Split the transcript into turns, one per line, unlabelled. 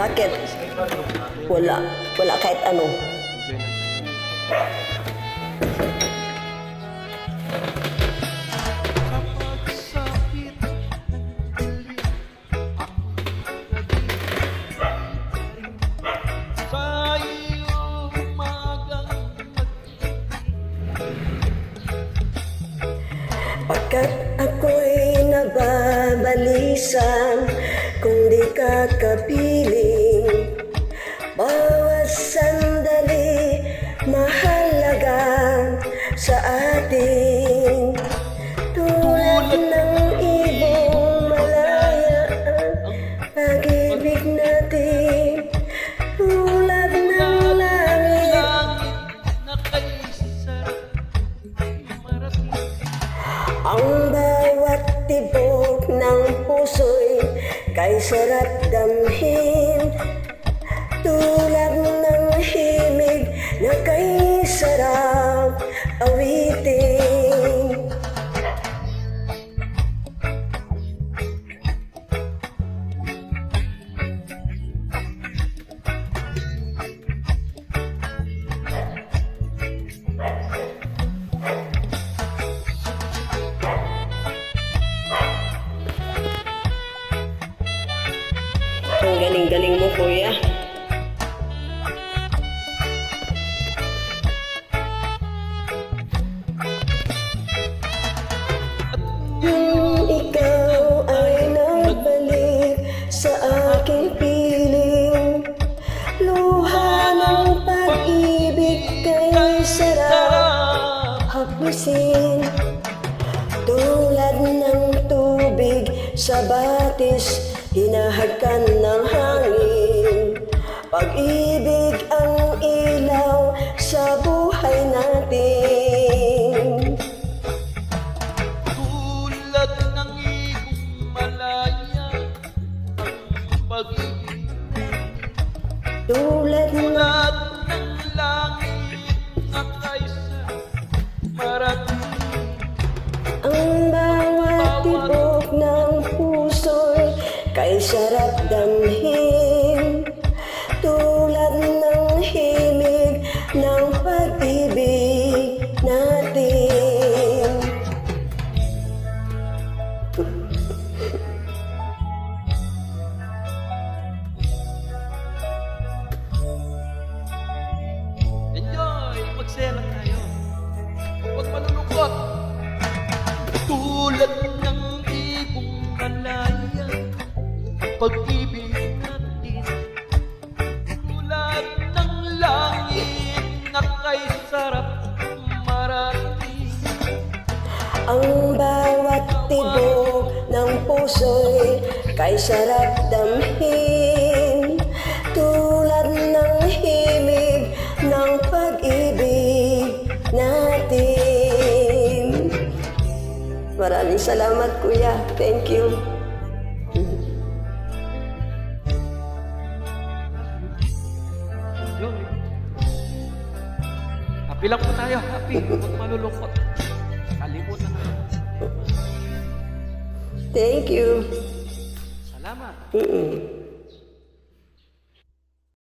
Bakit? Wala. Wala kahit ano. Pagkat ako'y nababalisan, kung di ka kapiling, bawat sandali mahalaga sa atin. Tulad ng ibong malaya ang pag-ibig natin, tulad ng langit ang bawat tibok ng puso'y kay sarap damhin, tulad ng himig na kay sarap awitin. Ang galing-galing mo, kuya. Nung ikaw ay nagbalik sa aking piling, luha ng pag-ibig kay sarap hapusin, tulad ng tubig sa batis hinahagan ng hangin. Pag-ibig ang ilaw sa buhay natin.
Tulad ng ibong malaya ang pag-ibig,
Tulad ng
ng langit na kaysa marating.
ang bawat tibok ng puso'y kay sarap damhin, tulad ng himig ng pag-ibig natin.
Enjoy! Magsaya lang tayo. Huwag malulungkot. Tulad ng ibong malaya pag-ibig natin, tulad ng langit na kay sarap marating.
Ang bawat tibok ng puso'y kay sarap damhin, tulad ng himig ng pag-ibig natin. Maraming salamat, kuya. Thank you.
Enjoy. Happy lang po tayo. Happy. Huwag malulungkot. Kalimutan na.
Thank you.
Salamat.
Mm-mm.